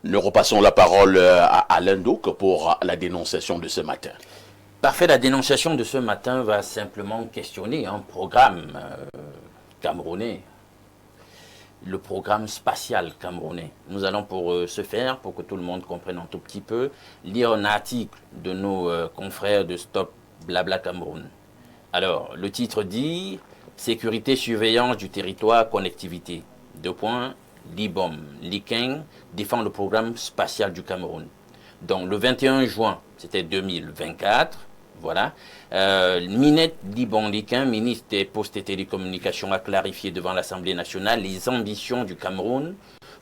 Nous repassons la parole à Alain Douk pour la dénonciation de ce matin. Parfait, la dénonciation de ce matin va simplement questionner un programme camerounais, le programme spatial camerounais. Nous allons pour ce faire, pour que tout le monde comprenne un tout petit peu, lire un article de nos confrères de Stop Blabla Cameroun. Alors, le titre dit « Sécurité, surveillance du territoire, connectivité ». Deux points, l'IBOM, l'IKEN défend le programme spatial du Cameroun. Donc, le 21 juin, c'était 2024, voilà. Minette Libon-Liquin, ministre des Postes et Télécommunications, a clarifié devant l'Assemblée nationale les ambitions du Cameroun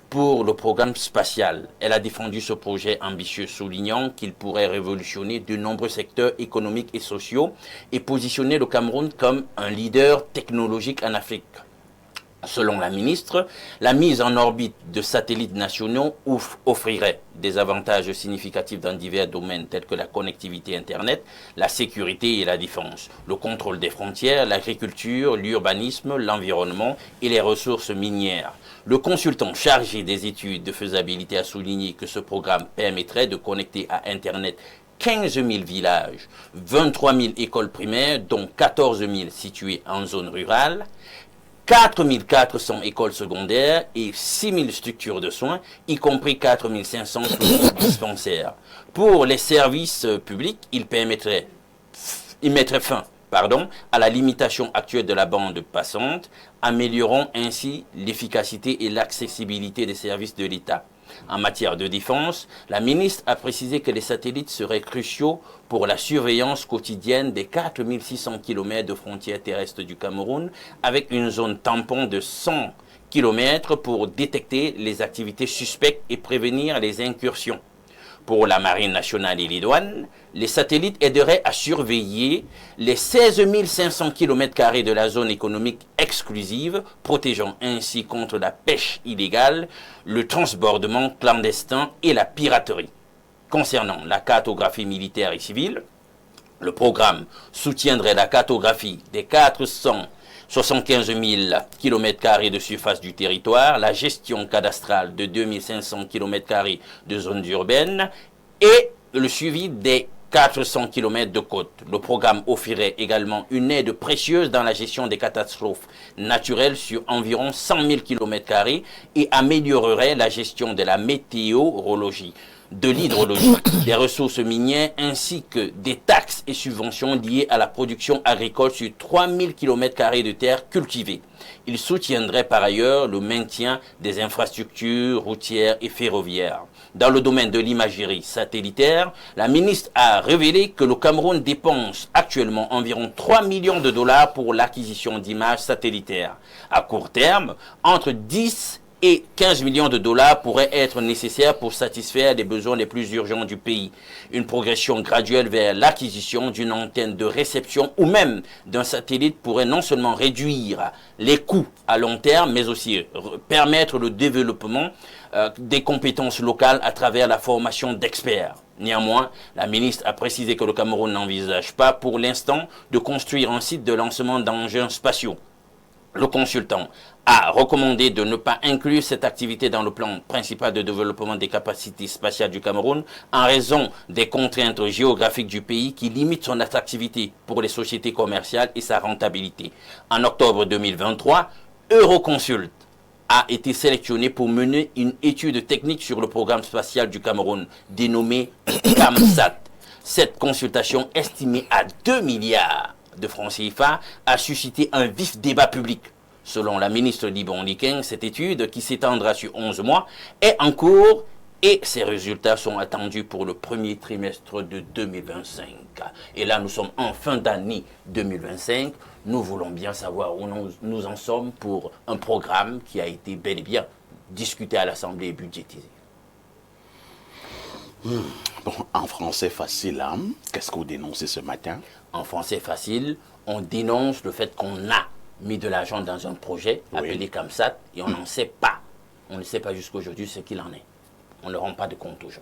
pour le programme spatial. Elle a défendu ce projet ambitieux, soulignant qu'il pourrait révolutionner de nombreux secteurs économiques et sociaux et positionner le Cameroun comme un leader technologique en Afrique. Selon la ministre, la mise en orbite de satellites nationaux offrirait des avantages significatifs dans divers domaines tels que la connectivité Internet, la sécurité et la défense, le contrôle des frontières, l'agriculture, l'urbanisme, l'environnement et les ressources minières. Le consultant chargé des études de faisabilité a souligné que ce programme permettrait de connecter à Internet 15 000 villages, 23 000 écoles primaires, dont 14 000 situées en zone rurale, 4 400 écoles secondaires et 6 000 structures de soins, y compris 4 500 dispensaires. Pour les services publics, il mettrait fin à la limitation actuelle de la bande passante, améliorant ainsi l'efficacité et l'accessibilité des services de l'État. En matière de défense, la ministre a précisé que les satellites seraient cruciaux pour la surveillance quotidienne des 4 600 km de frontières terrestres du Cameroun, avec une zone tampon de 100 km pour détecter les activités suspectes et prévenir les incursions. Pour la Marine nationale et les douanes, les satellites aideraient à surveiller les 16 500 km² de la zone économique exclusive, protégeant ainsi contre la pêche illégale, le transbordement clandestin et la piraterie. Concernant la cartographie militaire et civile, le programme soutiendrait la cartographie des 475 000 km² de surface du territoire, la gestion cadastrale de 2 500 km² de zones urbaines et le suivi des 400 km de côte. Le programme offrirait également une aide précieuse dans la gestion des catastrophes naturelles sur environ 100 000 km² et améliorerait la gestion de la météorologie, de l'hydrologie, des ressources minières ainsi que des taxes et subventions liées à la production agricole sur 3 000 km² de terres cultivées. Il soutiendrait par ailleurs le maintien des infrastructures routières et ferroviaires. Dans le domaine de l'imagerie satellitaire, la ministre a révélé que le Cameroun dépense actuellement environ 3 millions de dollars pour l'acquisition d'images satellitaires. À court terme, entre 10 et 15 millions de dollars pourraient être nécessaires pour satisfaire les besoins les plus urgents du pays. Une progression graduelle vers l'acquisition d'une antenne de réception ou même d'un satellite pourrait non seulement réduire les coûts à long terme, mais aussi permettre le développement des compétences locales à travers la formation d'experts. Néanmoins, la ministre a précisé que le Cameroun n'envisage pas pour l'instant de construire un site de lancement d'engins spatiaux. Le consultant a recommandé de ne pas inclure cette activité dans le plan principal de développement des capacités spatiales du Cameroun en raison des contraintes géographiques du pays qui limitent son attractivité pour les sociétés commerciales et sa rentabilité. En octobre 2023, Euroconsult a été sélectionné pour mener une étude technique sur le programme spatial du Cameroun, dénommé CAMSAT. Cette consultation, estimée à 2 milliards de francs CFA, a suscité un vif débat public. Selon la ministre Libon-Liquin, cette étude, qui s'étendra sur 11 mois, est en cours et ses résultats sont attendus pour le premier trimestre de 2025. Et là, nous sommes en fin d'année 2025. Nous voulons bien savoir où nous en sommes pour un programme qui a été bel et bien discuté à l'Assemblée et budgétisé. Bon, en français facile, hein? Qu'est-ce que vous dénoncez ce matin? En français facile, on dénonce le fait qu'on a mis de l'argent dans un projet appelé CAMSAT et on n'en sait pas. On ne sait pas jusqu'à aujourd'hui ce qu'il en est. On ne rend pas de compte aux gens.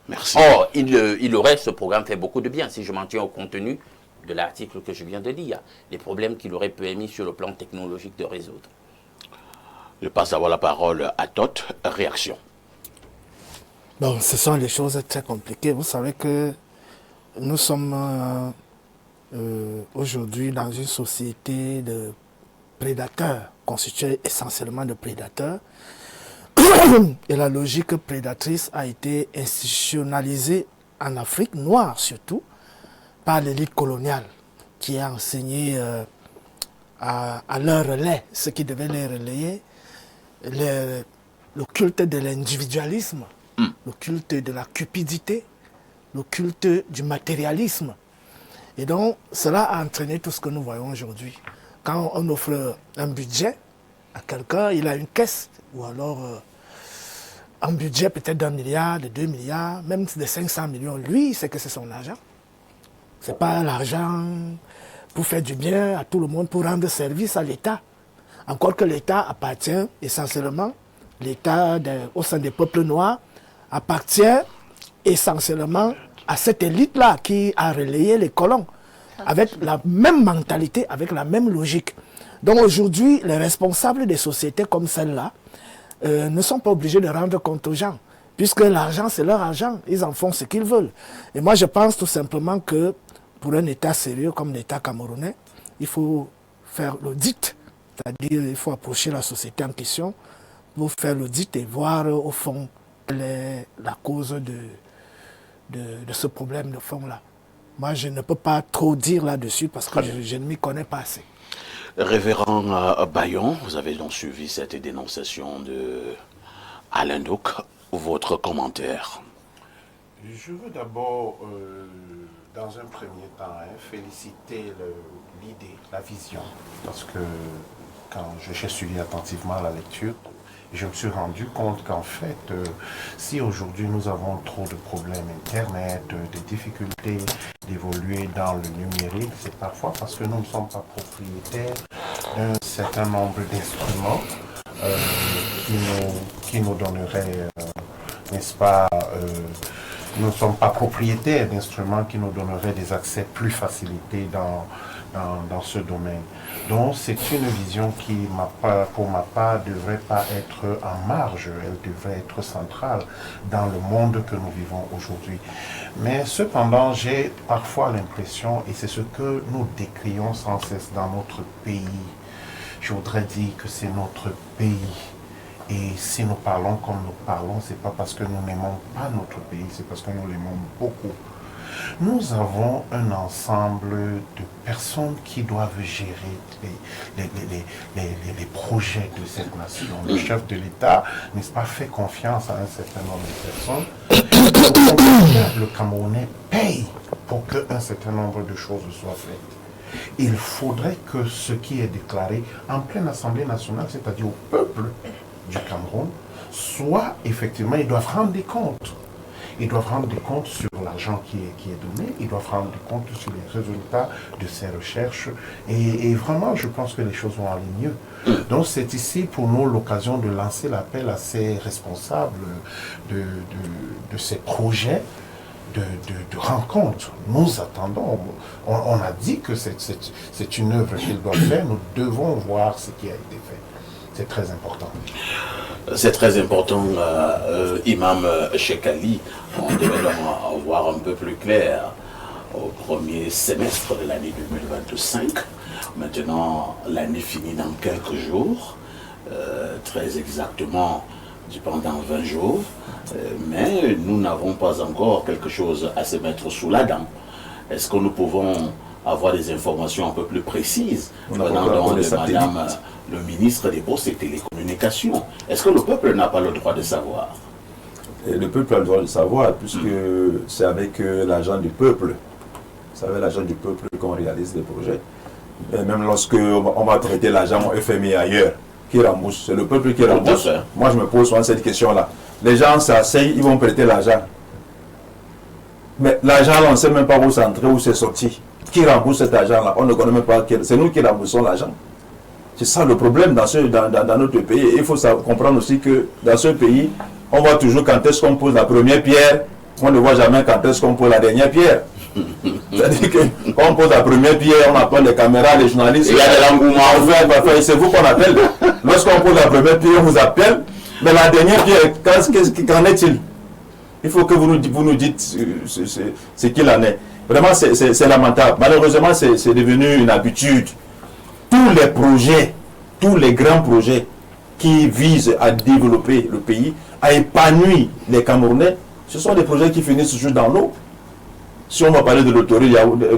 Merci. Or, ce programme fait beaucoup de bien si je m'en tiens au contenu de l'article que je viens de lire. Les problèmes qu'il aurait permis sur le plan technologique de résoudre. Je passe à avoir la parole à Tot. Réaction. Bon, ce sont des choses très compliquées. Vous savez que nous sommes aujourd'hui dans une société de prédateurs, constituée essentiellement de prédateurs. Et la logique prédatrice a été institutionnalisée en Afrique noire surtout par l'élite coloniale qui a enseigné à leur relais, ce qui devait les relayer, le culte de l'individualisme, le culte de la cupidité, le culte du matérialisme. Et donc, cela a entraîné tout ce que nous voyons aujourd'hui. Quand on offre un budget à quelqu'un, il a une caisse, ou alors un budget peut-être d'1 milliard, de 2 milliards, même de 500 millions. Lui, il sait que c'est son argent. Ce n'est pas l'argent pour faire du bien à tout le monde, pour rendre service à l'État. Encore que l'État appartient essentiellement, l'État au sein des peuples noirs appartient essentiellement à cette élite-là qui a relayé les colons, avec la même mentalité, avec la même logique. Donc aujourd'hui, les responsables des sociétés comme celle-là ne sont pas obligés de rendre compte aux gens, puisque l'argent, c'est leur argent, ils en font ce qu'ils veulent. Et moi, je pense tout simplement que pour un État sérieux comme l'État camerounais, il faut faire l'audit, c'est-à-dire il faut approcher la société en question pour faire l'audit et voir au fond quelle est la cause de ce problème de fond-là. Moi, je ne peux pas trop dire là-dessus parce que je ne m'y connais pas assez. Révérend Bayon, vous avez donc suivi cette dénonciation de Alain Douk. Votre commentaire? Je veux d'abord, dans un premier temps, féliciter l'idée, la vision, parce que quand j'ai suivi attentivement la lecture, je me suis rendu compte qu'en fait, si aujourd'hui nous avons trop de problèmes Internet, des difficultés d'évoluer dans le numérique, c'est parfois parce que nous ne sommes pas propriétaires d'un certain nombre d'instruments qui nous donneraient, n'est-ce pas, nous ne sommes pas propriétaires d'instruments qui nous donneraient des accès plus facilités dans ce domaine. Donc c'est une vision qui, pour ma part, ne devrait pas être en marge, elle devrait être centrale dans le monde que nous vivons aujourd'hui. Mais cependant, j'ai parfois l'impression, et c'est ce que nous décrions sans cesse dans notre pays, je voudrais dire que c'est notre pays. Et si nous parlons comme nous parlons, ce n'est pas parce que nous n'aimons pas notre pays, c'est parce que nous l'aimons beaucoup. Nous avons un ensemble de personnes qui doivent gérer les projets de cette nation. Le chef de l'État, n'est-ce pas, fait confiance à un certain nombre de personnes. Le Camerounais paye pour qu'un certain nombre de choses soient faites. Il faudrait que ce qui est déclaré en pleine Assemblée nationale, c'est-à-dire au peuple du Cameroun, soit effectivement, ils doivent rendre des comptes. Ils doivent rendre des comptes sur l'argent qui est donné, ils doivent rendre des comptes sur les résultats de ces recherches. Et vraiment, je pense que les choses vont aller mieux. Donc c'est ici pour nous l'occasion de lancer l'appel à ces responsables de ces projets de rencontres. Nous attendons. On a dit que c'est une œuvre qu'ils doivent faire. Nous devons voir ce qui a été fait. C'est très important. C'est très important, Imam Cheikh Ali. On devait donc voir un peu plus clair au premier semestre de l'année 2025. Maintenant, l'année finit dans quelques jours, très exactement pendant 20 jours. Mais nous n'avons pas encore quelque chose à se mettre sous la dent. Est-ce que nous pouvons avoir des informations un peu plus précises venant de Madame le ministre des Postes et Télécommunications? Est-ce que le peuple n'a pas le droit de savoir? Et le peuple a le droit de savoir, puisque c'est avec l'argent du peuple. C'est avec l'argent du peuple qu'on réalise des projets. Et même lorsque on va traiter l'argent au FMI ailleurs, qui rembourse, c'est le peuple qui rembourse. Moi, je me pose souvent cette question-là. Les gens s'asseyent, ils vont prêter l'argent. Mais l'argent, on ne sait même pas où c'est entré, où c'est sorti. Qui rembourse cet argent-là? On ne connaît même pas. C'est nous qui remboursons l'argent. C'est ça le problème dans notre pays. Et il faut comprendre aussi que dans ce pays, on voit toujours quand est-ce qu'on pose la première pierre, on ne voit jamais quand est-ce qu'on pose la dernière pierre. C'est-à-dire que quand on pose la première pierre, on appelle les caméras, les journalistes. Il y a de l'engouement. C'est vous qu'on appelle. Lorsqu'on pose la première pierre, on vous appelle. Mais la dernière pierre, qu'en est-il? Il faut que vous nous dites ce qu'il en est. Vraiment, c'est lamentable. Malheureusement, c'est devenu une habitude. Tous les projets, tous les grands projets qui visent à développer le pays, à épanouir les Camerounais, ce sont des projets qui finissent juste dans l'eau. Si on va parler de l'autoroute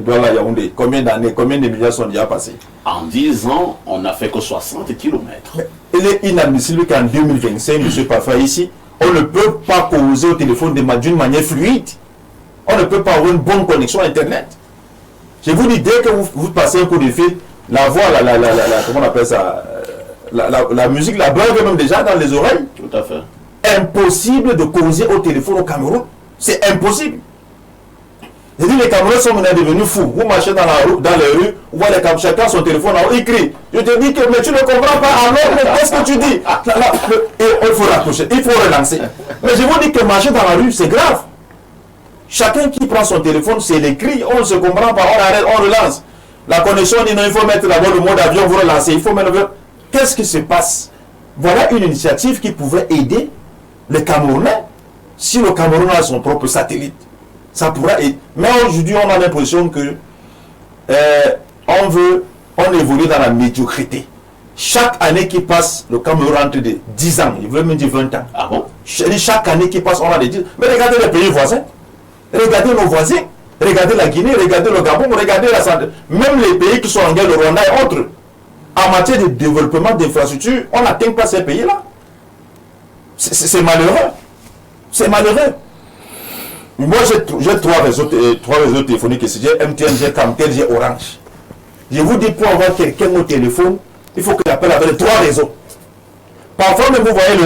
Douala-Yaoundé, combien d'années, combien de milliards sont déjà passés? En 10 ans, on n'a fait que 60 km. Il est inadmissible qu'en 2025, M. Parfait ici, on ne peut pas causer au téléphone d'une manière fluide. On ne peut pas avoir une bonne connexion Internet. Je vous dis, dès que vous passez un coup de fil, la voix, comment on appelle ça, la musique, la blague même déjà dans les oreilles. Tout à fait. Impossible de causer au téléphone au Cameroun. C'est impossible. Je dis, les Camerounais sont maintenant devenus fous. Vous marchez dans les rues, vous voyez chacun son téléphone, il crie. Je te dis que mais tu ne comprends pas, alors qu'est-ce que tu dis? Et il faut raccrocher, il faut relancer. Mais je vous dis que marcher dans la rue, c'est grave. Chacun qui prend son téléphone, c'est les cris, on ne se comprend pas, on arrête, on relance. La connexion dit non, il faut mettre d'abord le mode avion, vous relancez, il faut mettre le... Qu'est-ce qui se passe? Voilà une initiative qui pouvait aider les Camerounais. Si le Cameroun a son propre satellite, ça pourrait aider. Mais aujourd'hui, on a l'impression que on évolue dans la médiocrité. Chaque année qui passe, le Cameroun entre de 10 ans, il veut même dire 20 ans. Ah bon? Chaque année qui passe, on a des 10. Mais regardez les pays voisins. Regardez nos voisins. Regardez la Guinée, regardez le Gabon, regardez la santé. Même les pays qui sont en guerre, le Rwanda et autres. En matière de développement d'infrastructures, on n'atteint pas ces pays-là. C'est malheureux. C'est malheureux. Moi, j'ai trois réseaux téléphoniques ici. J'ai MTN, j'ai Camtel, j'ai Orange. Je vous dis, pour avoir quelqu'un au téléphone, il faut qu'il appelle avec les 3 réseaux. Parfois, même vous voyez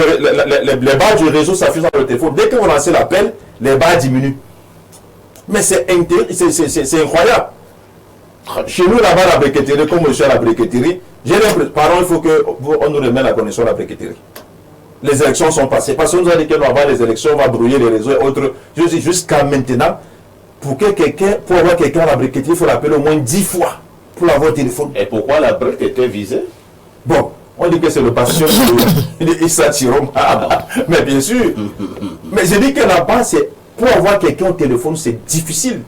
les barres du réseau s'affichent dans le téléphone. Dès que vous lancez l'appel, les barres diminuent. Mais c'est incroyable. Chez nous, là-bas, la briqueterie, comme je suis à la briqueterie, j'ai l'impression, pardon, il faut qu'on nous remette la connexion à la briqueterie. Les élections sont passées. Parce qu'on nous a dit que avant les élections, on va brouiller les réseaux et autres. Je dis jusqu'à maintenant, pour avoir quelqu'un à la briqueterie, il faut l'appeler au moins 10 fois pour l'avoir au téléphone. Et pourquoi la brique était visée? Bon, on dit que c'est le patient de Issa Tirom. Mais bien sûr. Mais je dis que là-bas, pour avoir quelqu'un au téléphone, c'est difficile.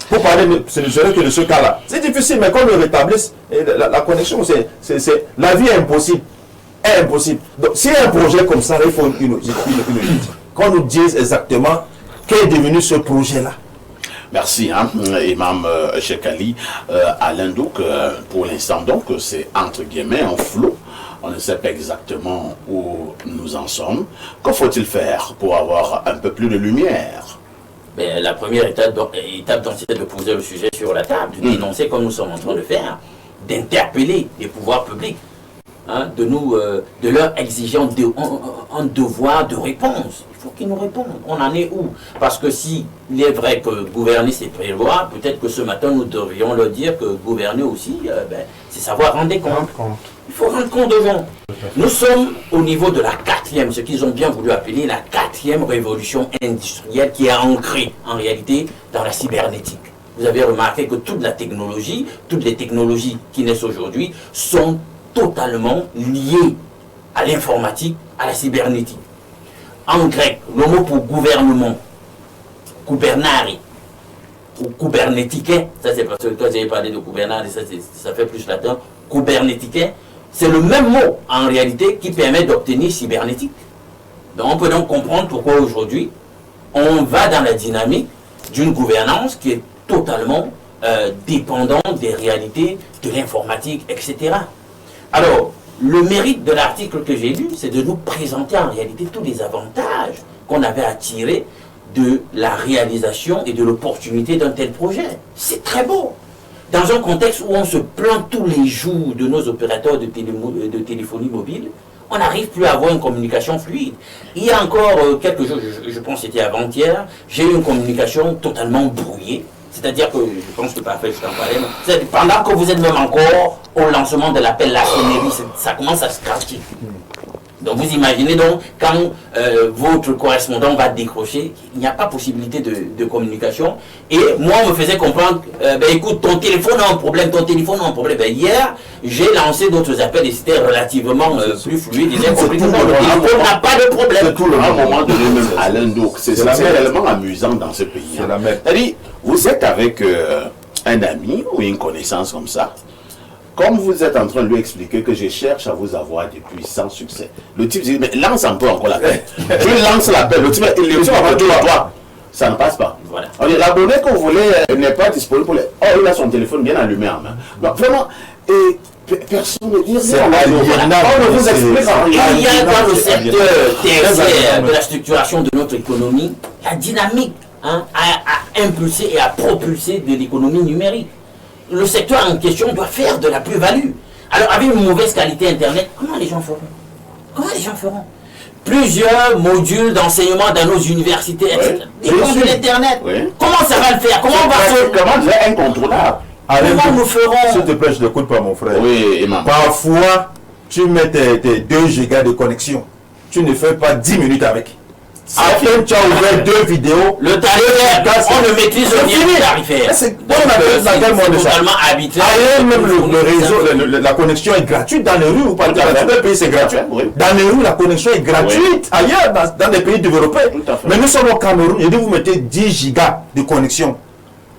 Pour parler, ce ne serait que de ce cas-là. C'est difficile, mais qu'on le rétablisse, la connexion, la vie est impossible. Impossible. Donc, s'il y a un projet comme ça, il faut une qu'on nous dise exactement qu'est devenu ce projet-là. Merci, Imam Cheikh Ali. Alain Douk, pour l'instant, donc, c'est entre guillemets un flou. On ne sait pas exactement où nous en sommes. Que faut-il faire pour avoir un peu plus de lumière? Ben, la première étape, c'est de poser le sujet sur la table, de dénoncer comme nous sommes en train de faire, d'interpeller les pouvoirs publics, de leur exiger un devoir de réponse. Il faut qu'ils nous répondent. On en est où? Parce que si il est vrai que gouverner c'est prévoir, peut-être que ce matin nous devrions leur dire que gouverner aussi, c'est savoir rendre compte. Il faut rendre compte de gens. Nous sommes au niveau de la 4e, ce qu'ils ont bien voulu appeler la 4e révolution industrielle qui est ancrée en réalité dans la cybernétique. Vous avez remarqué que toute la technologie, toutes les technologies qui naissent aujourd'hui sont totalement liées à l'informatique, à la cybernétique. En grec, le mot pour gouvernement, gouvernare, ou kubernétique, ça c'est parce que toi j'ai parlé de gouvernare, ça fait plus latin, kubernétique, c'est le même mot en réalité qui permet d'obtenir cybernétique. Donc on peut donc comprendre pourquoi aujourd'hui on va dans la dynamique d'une gouvernance qui est totalement dépendante des réalités de l'informatique, etc. Alors, le mérite de l'article que j'ai lu, c'est de nous présenter en réalité tous les avantages qu'on avait à tirer de la réalisation et de l'opportunité d'un tel projet. C'est très beau. Dans un contexte où on se plaint tous les jours de nos opérateurs de téléphonie mobile, on n'arrive plus à avoir une communication fluide. Il y a encore quelques jours, je pense que c'était avant-hier, j'ai eu une communication totalement brouillée. C'est-à-dire que, je pense que parfait, je t'en parlais, pendant que vous êtes même encore au lancement de l'appel, la sonnerie, ça commence à se scratcher. Donc vous imaginez donc, quand votre correspondant va décrocher, il n'y a pas possibilité de communication. Et moi, on me faisait comprendre, écoute, ton téléphone a un problème, hier, j'ai lancé d'autres appels et c'était relativement plus fluide. Ils ont compris que le téléphone n'a pas de problème. C'est tout le moment donné, même Alain Douk. C'est réellement amusant dans ce pays. C'est-à-dire, vous êtes avec un ami ou une connaissance comme ça. Comme vous êtes en train de lui expliquer que je cherche à vous avoir depuis sans succès. Le type dit, mais lance un peu encore l'appel. Tu lances l'appel, le type va dire, toi, ça ne passe pas. Voilà. L'abonné que vous voulez n'est pas disponible pour les... Oh, il a son téléphone bien allumé en main. Donc vraiment, personne ne dit rien. On ne vous explique rien. Il y a dans le secteur tertiaire de la structuration de notre économie, la dynamique à impulser et à propulser de l'économie numérique. Le secteur en question doit faire de la plus-value. Alors, avec une mauvaise qualité Internet, comment les gens feront? Plusieurs modules d'enseignement dans nos universités, etc. Des modules Internet. Oui. Comment ça va le faire? Comment c'est incontournable. Comment nous ferons? S'il te plaît, je ne t'écoute pas, mon frère. Oui, Imam. Parfois, tu mets tes 2 gigas de connexion. Tu ne fais pas 10 minutes avec. Après, tu as ouvert 2 vidéos. Le tarifaire, on ne maîtrise rien du tarifaire. C'est totalement arbitraire. Même le réseau, la connexion est gratuite dans les rues ou pas? Dans les pays, c'est gratuit. Dans les rues, la connexion est gratuite. Ailleurs, dans les pays développés. Mais nous sommes au Cameroun, et vous mettez 10 gigas de connexion.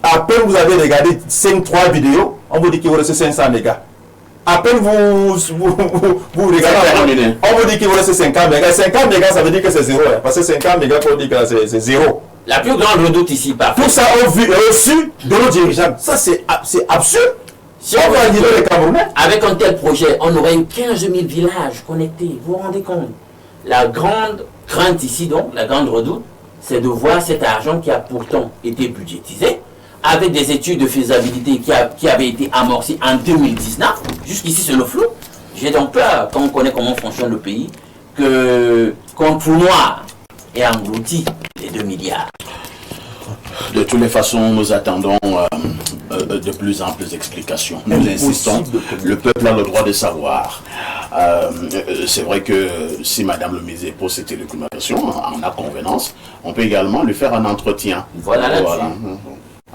À peine vous avez regardé 5-3 vidéos, on vous dit qu'il vous reste 500 mégas. À peine vous regardez, on vous dit qu'il vous reste 50 mégas. 50 mégas, ça veut dire que c'est 0. Parce que 50 mégas, on dit que c'est 0. La plus grande redoute ici, tout ça, on reçu de nos dirigeants. Ça, c'est absurde. Si on va dire les Camerounais. Avec un tel projet, on aurait eu 15 000 villages connectés. Vous vous rendez compte? La grande crainte ici, donc, la grande redoute, c'est de voir cet argent qui a pourtant été budgétisé, avec des études de faisabilité qui avaient été amorcées en 2019. Jusqu'ici, c'est le flou. J'ai donc peur, quand on connaît comment fonctionne le pays, qu'on trou noir ait englouti les 2 milliards. De toutes les façons, nous attendons de plus amples explications. Nous insistons, le peuple a le droit de savoir. C'est vrai que si Madame le ministre pose cette télécommunication en a convenance, on peut également lui faire un entretien. Voilà.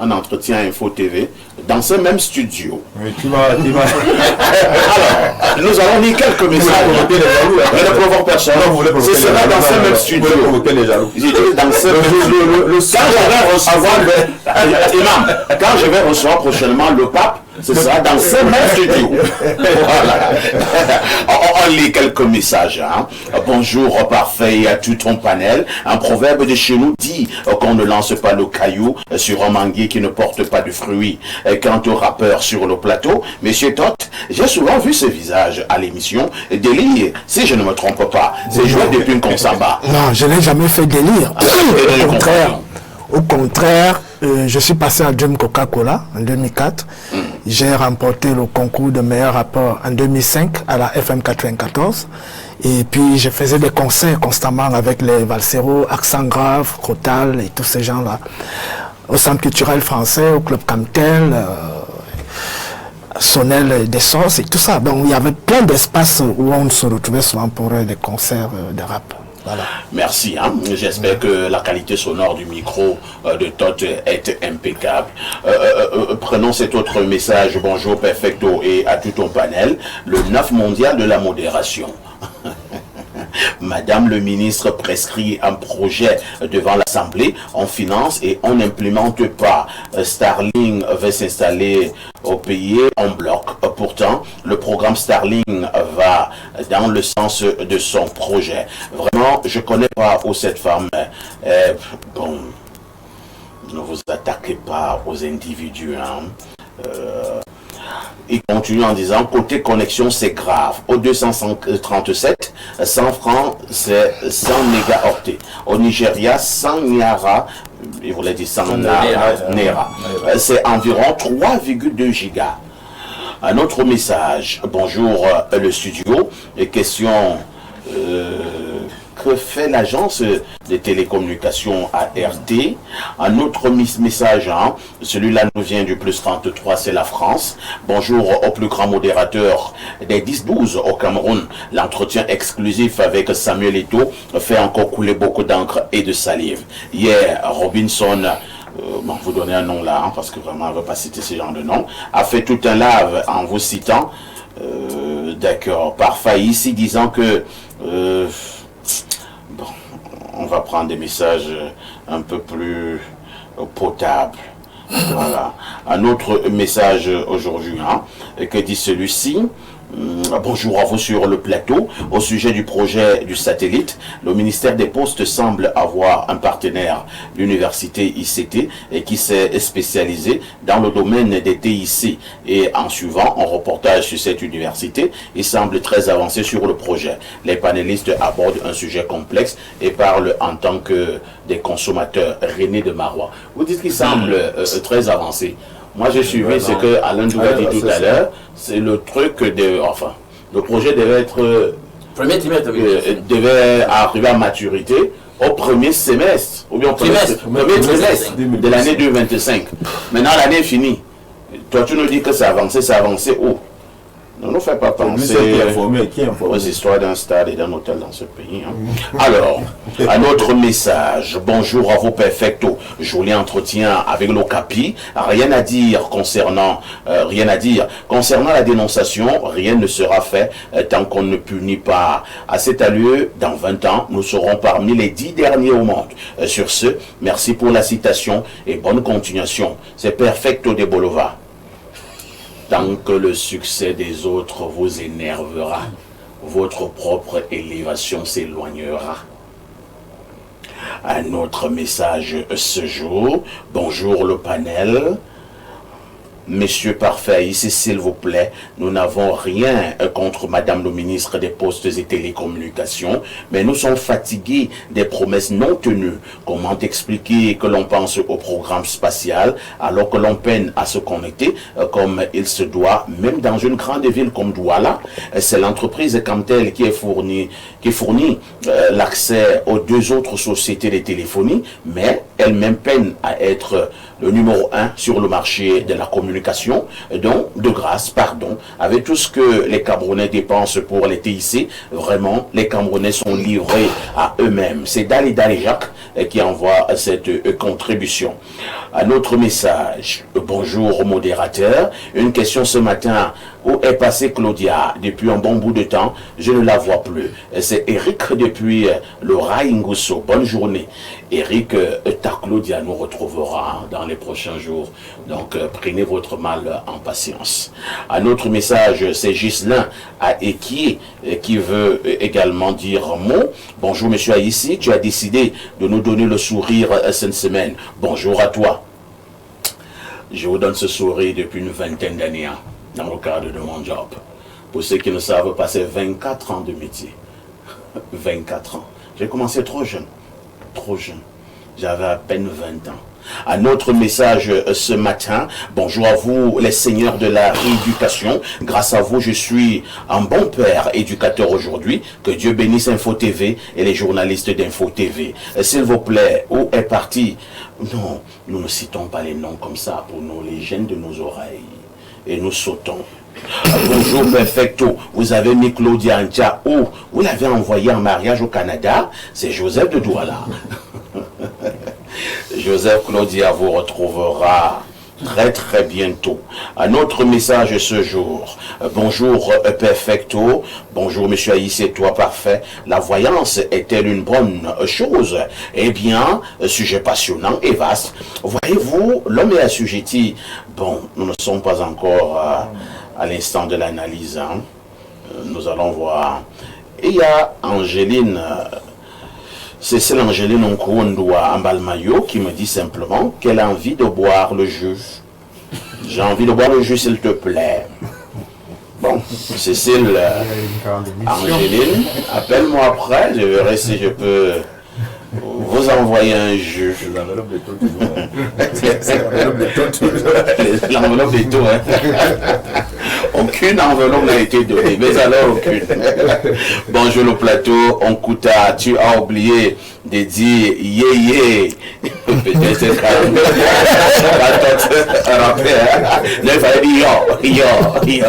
Un entretien Info TV dans ce même studio. Oui, tu vas. Alors, nous allons lire quelques messages. Ne provoquons personne. C'est cela dans ce même studio. Dans ce quand je vais recevoir prochainement le pape, c'est ça, dans ce même studio. Voilà. On lit quelques messages. Bonjour, parfait, à tout ton panel. Un proverbe de chez nous dit qu'on ne lance pas le caillou sur un manguier qui ne porte pas de fruits. Quant au rappeur sur le plateau, Monsieur Tot, j'ai souvent vu ce visage à l'émission Délire, si je ne me trompe pas. C'est joué depuis une consamba. Non, je n'ai jamais fait délire. Au contraire, je suis passé à Jam Coca-Cola en 2004. J'ai remporté le concours de meilleur rappeur en 2005 à la FM 94. Et puis, je faisais des concerts constamment avec les Valsero, Accent Grave, Crotal et tous ces gens-là. Au Centre culturel français, au Club Camtel, Sonnel des Sources et tout ça. Donc, il y avait plein d'espaces où on se retrouvait souvent pour des concerts de rap. Voilà. Merci. J'espère que la qualité sonore du micro de Tot est impeccable. Prenons cet autre message. Bonjour Perfecto et à tout ton panel. Le 9 mondial de la modération. Madame le ministre prescrit un projet devant l'Assemblée, on finance et on n'implémente pas. Starlink va s'installer au pays en bloc. Pourtant, le programme Starlink va dans le sens de son projet. Vraiment, je ne connais pas où cette femme bon, ne vous attaquez pas aux individus. Il continue en disant, côté connexion, c'est grave. Au 237, 100 francs, c'est 100 mégaoctets. Au Nigeria, 100 Niara, il voulait dire 100 Naira. C'est environ 3,2 gigas. Un autre message. Bonjour, le studio. Question que fait l'agence des télécommunications ART. Un autre message, hein, celui-là nous vient du +33, c'est la France. Bonjour au plus grand modérateur des 10-12 au Cameroun. L'entretien exclusif avec Samuel Eto'o fait encore couler beaucoup d'encre et de salive. Hier, Robinson, vous donnez un nom là, hein, parce que vraiment, on ne veut pas citer ce genre de nom, a fait tout un lave en vous citant. D'accord, parfait, ici disant que bon, on va prendre des messages un peu plus potables. Voilà. Un autre message aujourd'hui, hein, que dit celui-ci. Bonjour à vous sur le plateau. Au sujet du projet du satellite, le ministère des Postes semble avoir un partenaire, l'université ICT, et qui s'est spécialisé dans le domaine des TIC. Et en suivant un reportage sur cette université, il semble très avancé sur le projet. Les panélistes abordent un sujet complexe et parlent en tant que des consommateurs. René de Marois. Vous dites qu'il semble très avancé. Moi, j'ai suivi ce que Alain Douga dit tout à l'heure. C'est le truc de... Enfin, le projet devait être... Premier trimestre. devait arriver à maturité au premier semestre. Ou bien au premier trimestre de l'année 2025. Maintenant, l'année est finie. Toi, tu nous dis que c'est avancé où? Ne nous fais pas penser aux histoires d'un stade et d'un hôtel dans ce pays. Hein. Alors, un autre message. Bonjour à vos perfectos. Joli entretien avec l'OCAPI. Rien à dire concernant la dénonciation. Rien ne sera fait tant qu'on ne punit pas. À cet lieu, dans 20 ans, nous serons parmi les 10 derniers au monde. Sur ce, merci pour la citation et bonne continuation. C'est Perfecto de Bolova. Tant que le succès des autres vous énervera, votre propre élévation s'éloignera. Un autre message ce jour. Bonjour le panel. Messieurs parfaits, ici s'il vous plaît, nous n'avons rien contre Madame le ministre des Postes et Télécommunications, mais nous sommes fatigués des promesses non tenues. Comment expliquer que l'on pense au programme spatial alors que l'on peine à se connecter comme il se doit, même dans une grande ville comme Douala? C'est l'entreprise Camtel qui fournit l'accès aux 2 autres sociétés de téléphonie, mais elle-même peine à être le numéro 1 sur le marché de la communication. Donc, de grâce, pardon, avec tout ce que les Camerounais dépensent pour les TIC, vraiment, les Camerounais sont livrés à eux-mêmes. C'est Dali Jacques qui envoie cette contribution. Un autre message. Bonjour modérateur. Une question ce matin. Où est passée Claudia? Depuis un bon bout de temps, je ne la vois plus. C'est Eric depuis le Raingusso. Bonne journée. Eric, ta Claudia nous retrouvera dans les prochains jours. Donc, prenez votre mal en patience. Un autre message, c'est Ghislain à Equier qui veut également dire un mot. Bonjour, monsieur Aïssi, tu as décidé de nous donner le sourire cette semaine. Bonjour à toi. Je vous donne ce sourire depuis une vingtaine d'années, hein, dans le cadre de mon job. Pour ceux qui ne savent pas, c'est 24 ans de métier. 24 ans. J'ai commencé trop jeune. J'avais à peine 20 ans. Un autre message ce matin. Bonjour à vous, les seigneurs de la rééducation. Grâce à vous, je suis un bon père éducateur aujourd'hui. Que Dieu bénisse Info TV et les journalistes d'Info TV. S'il vous plaît, où est parti? Non, nous ne citons pas les noms comme ça pour nous, les gênes de nos oreilles. Et nous sautons. Bonjour Perfecto, vous avez mis Claudia Antia où? Vous l'avez envoyé en mariage au Canada? C'est Joseph de Douala. Joseph Claudia vous retrouvera très bientôt. Un autre message ce jour. Bonjour Perfecto. Bonjour monsieur Aïs et toi parfait. La voyance est-elle une bonne chose? Eh bien, sujet passionnant et vaste. Voyez-vous, l'homme est assujetti. Bon, nous ne sommes pas encore à l'instant de l'analyse. Hein. Nous allons voir. Et il y a Angéline... C'est Angéline Onkoundoua Ambalmayo qui me dit simplement qu'elle a envie de boire le jus. J'ai envie de boire le jus, s'il te plaît. Bon, Cécile, Angéline, appelle-moi après, je verrai si je peux vous envoyer un jus. L'enveloppe de tout, L'enveloppe de tout, hein. Aucune enveloppe n'a été donnée, mais alors aucune. Bonjour le plateau, on Kouta, tu as oublié de dire yé. Peut-être c'est quand même. Il fallait dire yo.